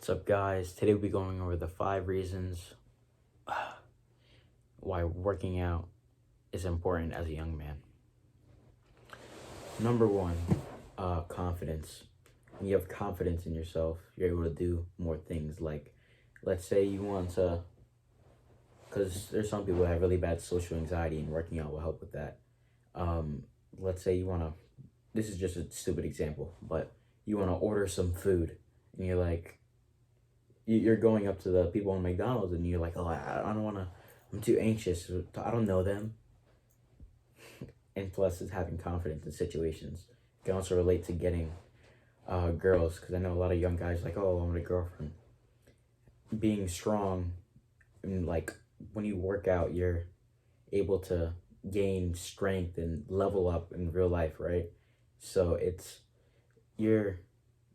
What's up, guys? Today we'll be going over the 5 reasons why working out is important as a young man. Number one, confidence. When you have confidence in yourself, you're able to do more things. Like, let's say you want to, because there's some people that have really bad social anxiety, and working out will help with that. Let's say you want to, this is just a stupid example, but you want to order some food, and you're like, you're going up to the people on McDonald's and you're like, oh, I don't want to, I'm too anxious. I don't know them. And plus, is having confidence in situations. You can also relate to getting girls, because I know a lot of young guys like, oh, I want a girlfriend. Being strong, and like when you work out, you're able to gain strength and level up in real life, right? So you're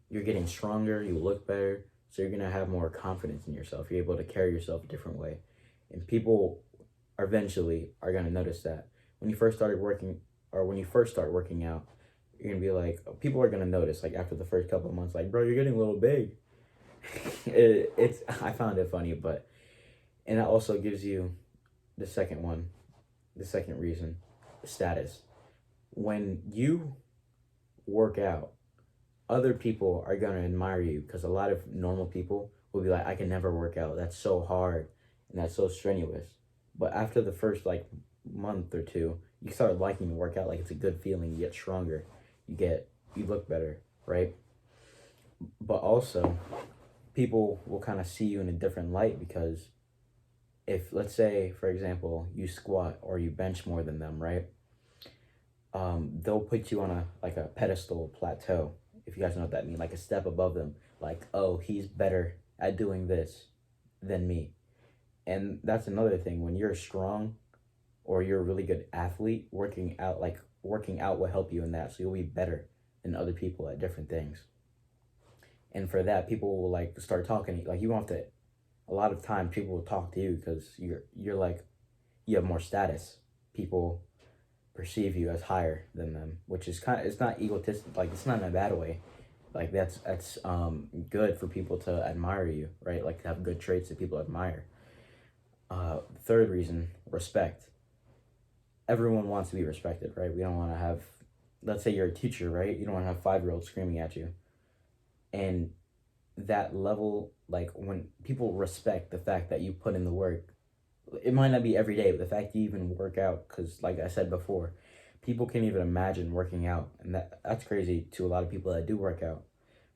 you're getting stronger, you look better, so you're gonna have more confidence in yourself. You're able to carry yourself a different way. And people eventually are gonna notice that. When you first started working or when you first start working out, you're gonna be like, people are gonna notice like after the first couple of months, like, bro, you're getting a little big. It's I found it funny, but and that also gives you the second one, the second reason, status. When you work out, other people are going to admire you, because a lot of normal people will be like, I can never work out. That's so hard and that's so strenuous. But after the first like month or two, you start liking to work out. Like, it's a good feeling. You get stronger. You look better, right? But also, people will kind of see you in a different light, because if, let's say, for example, you squat or you bench more than them, right? They'll put you on a pedestal plateau, if you guys know what that means, like a step above them. Like, oh, he's better at doing this than me. And that's another thing. When you're strong or you're a really good athlete, working out will help you in that. So you'll be better than other people at different things. And for that, people will like start talking. Like, you don't have to. A lot of times, people will talk to you because you're like, you have more status. People perceive you as higher than them, which is it's not egotistic. Like, it's not in a bad way. Like, that's good for people to admire you, right? Like, to have good traits that people admire. Third reason, respect. Everyone wants to be respected, right? We don't want to have, let's say you're a teacher, right? You don't want to have 5-year-olds screaming at you. And that level, like, when people respect the fact that you put in the work, it might not be every day, but the fact you even work out, because like I said before, people can't even imagine working out, and that's crazy to a lot of people that do work out.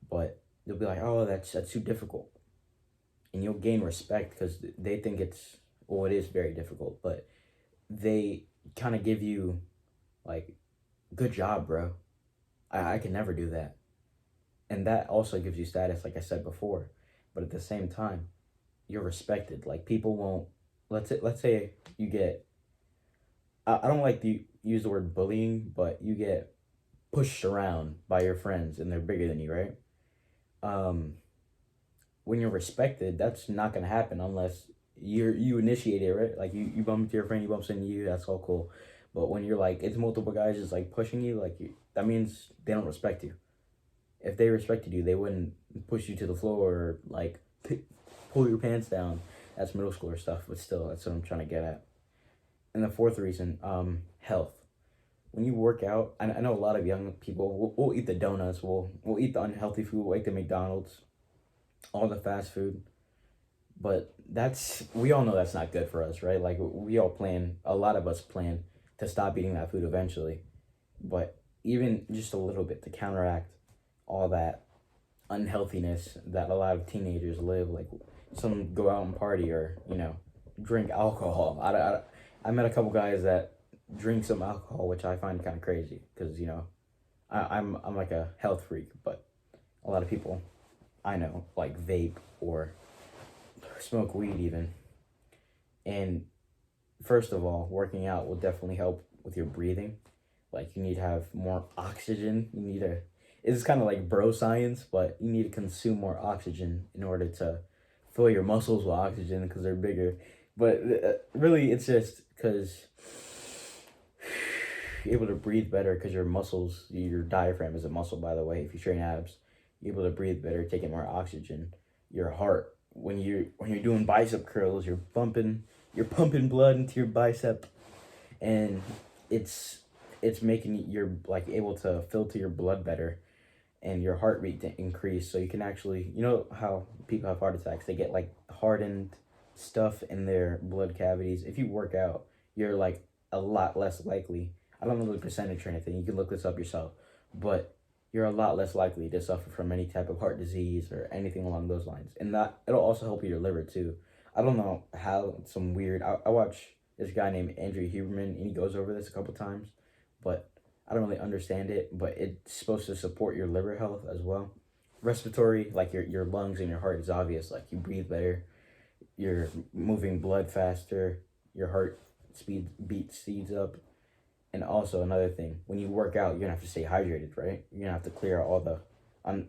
But they'll be like, oh, that's too difficult, and you'll gain respect because they think it is very difficult, but they kind of give you like, good job, bro. I can never do that. And that also gives you status, like I said before. But at the same time, you're respected. Like, people won't, let's say you get, I don't like to use the word bullying, but you get pushed around by your friends and they're bigger than you, right? Um, when you're respected, that's not gonna happen unless you initiate it, right? Like, you bump into your friend, he bumps into you, that's all cool. But when you're like, it's multiple guys just like pushing you, like, that means they don't respect you. If they respected you, they wouldn't push you to the floor or like pull your pants down. That's middle schooler stuff, but still, that's what I'm trying to get at. And the fourth reason, health. When you work out, I know a lot of young people will eat the donuts, we'll eat the unhealthy food, we'll eat the McDonald's, all the fast food. But we all know that's not good for us, right? Like, a lot of us plan to stop eating that food eventually. But even just a little bit to counteract all that unhealthiness that a lot of teenagers live, like, some go out and party or drink alcohol. I met a couple guys that drink some alcohol, which I find kind of crazy, because I'm like a health freak, but a lot of people I know like vape or smoke weed even. And first of all, working out will definitely help with your breathing. Like, you need to have more oxygen. It's kind of like bro science, but you need to consume more oxygen in order to fill your muscles with oxygen, because they're bigger. But really, it's just because you're able to breathe better, because your diaphragm is a muscle, by the way. If you train abs, you're able to breathe better, taking more oxygen. your heart. When you're doing bicep curls, you're pumping blood into your bicep, and it's it's making you're like able to filter your blood better and your heart rate to increase, so you can actually, you know how people have heart attacks, they get like hardened stuff in their blood cavities. If you work out, you're like a lot less likely, I don't know the percentage or anything, you can look this up yourself, but you're a lot less likely to suffer from any type of heart disease or anything along those lines. And that it'll also help your liver too. I don't know how, some weird, I watch this guy named Andrew Huberman, and he goes over this a couple times, but I don't really understand it, but it's supposed to support your liver health as well. Respiratory, like your lungs and your heart is obvious. Like you breathe better, you're moving blood faster, your heart speeds up. And also another thing, when you work out, you're gonna have to stay hydrated, right? You're gonna have to clear out all the,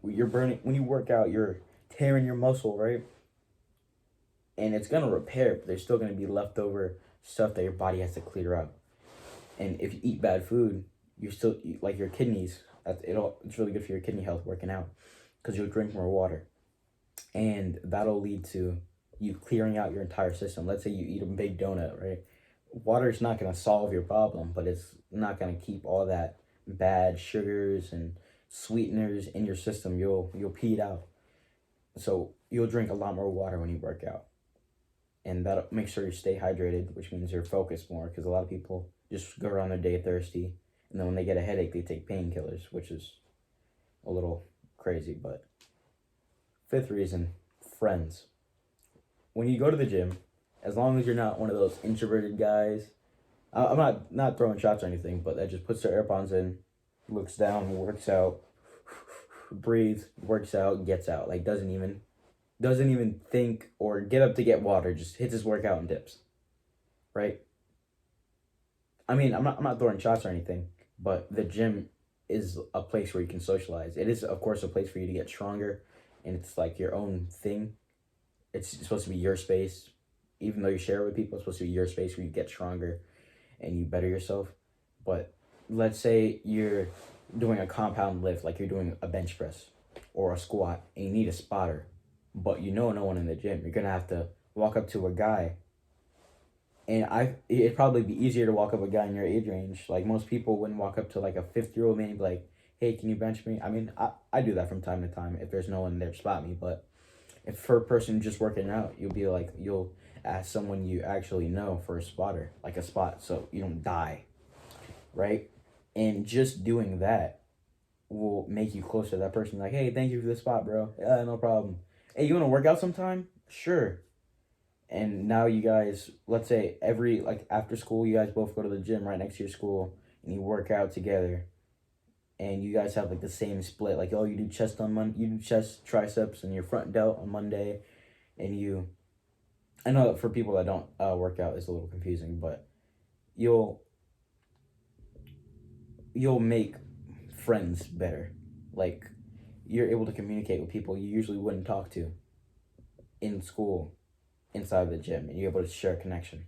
you're burning, when you work out, you're tearing your muscle, right? And it's gonna repair, but there's still gonna be leftover stuff that your body has to clear out. And if you eat bad food, you're still, like your kidneys, it's really good for your kidney health working out, because you'll drink more water, and that'll lead to you clearing out your entire system. Let's say you eat a big donut, right? Water is not going to solve your problem, but it's not going to keep all that bad sugars and sweeteners in your system. You'll pee it out. So you'll drink a lot more water when you work out, and that'll make sure you stay hydrated, which means you're focused more, because a lot of people just go around their day thirsty, and then when they get a headache, they take painkillers, which is a little crazy. But fifth reason, friends. When you go to the gym, as long as you're not one of those introverted guys, I'm not throwing shots or anything, but that just puts their AirPods in, looks down, works out, breathes, works out, gets out. Like doesn't even think or get up to get water. Just hits his workout and dips. Right? I mean, I'm not throwing shots or anything, but the gym is a place where you can socialize. It is, of course, a place for you to get stronger, and it's like your own thing. It's supposed to be your space. Even though you share it with people, it's supposed to be your space where you get stronger and you better yourself. But let's say you're doing a compound lift, like you're doing a bench press or a squat, and you need a spotter, but you know no one in the gym. You're gonna have to walk up to a guy, and it'd probably be easier to walk up a guy in your age range. Like most people wouldn't walk up to like a 50-year-old man and be like, "Hey, can you bench me?" I mean, I do that from time to time if there's no one there to spot me. But if for a person just working out, you'll ask someone you actually know for a spotter, like a spot, so you don't die, right? And just doing that will make you closer to that person. Like, hey, thank you for the spot, bro. Yeah, no problem. Hey, you want to work out sometime? Sure. And now you guys, let's say like after school, you guys both go to the gym right next to your school, and you work out together, and you guys have like the same split. Like, oh, you do chest on Monday, you do chest, triceps, and your front delt on Monday, and I know that for people that don't work out, it's a little confusing, but you'll make friends better. Like, you're able to communicate with people you usually wouldn't talk to in school, inside the gym, and you're able to share a connection.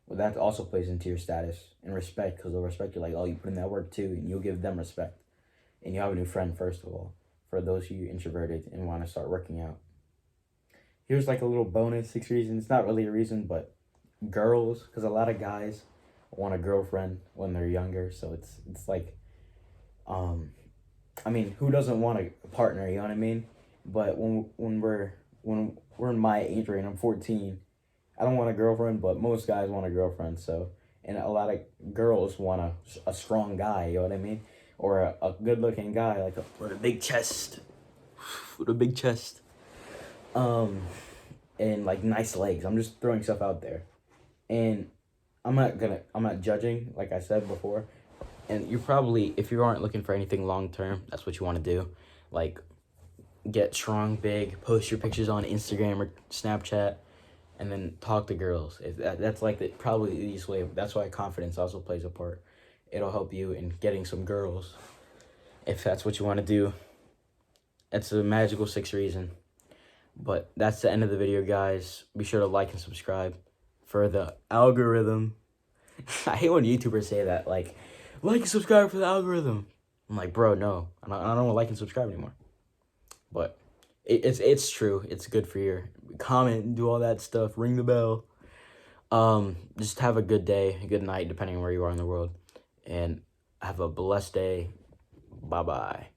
Well, that also plays into your status and respect, because they'll respect you. Like, oh, you put in that work too, and you'll give them respect. And you have a new friend, first of all, for those of you introverted and want to start working out. Here's like a little bonus, 6 reasons. It's not really a reason, but girls, because a lot of guys want a girlfriend when they're younger. So it's like, I mean, who doesn't want a partner? You know what I mean? But when we're in my age range, I'm 14. I don't want a girlfriend, but most guys want a girlfriend. So, and a lot of girls want a strong guy. You know what I mean? Or a good looking guy, like with a big chest, and like nice legs. I'm just throwing stuff out there, and I'm not judging, like I said before. And you probably, if you aren't looking for anything long term, that's what you want to do, like get strong, big, post your pictures on Instagram or Snapchat, and then talk to girls. If that's like probably the easiest way. That's why confidence also plays a part. It'll help you in getting some girls, if that's what you want to do. It's a magical 6 reason. But that's the end of the video, guys. Be sure to like and subscribe for the algorithm. I hate when YouTubers say that, like and subscribe for the algorithm. I'm like, bro, no. I don't want to like and subscribe anymore. But It's true. It's good for your comment, do all that stuff, ring the bell. Just have a good day, a good night, depending on where you are in the world, and have a blessed day. Bye bye.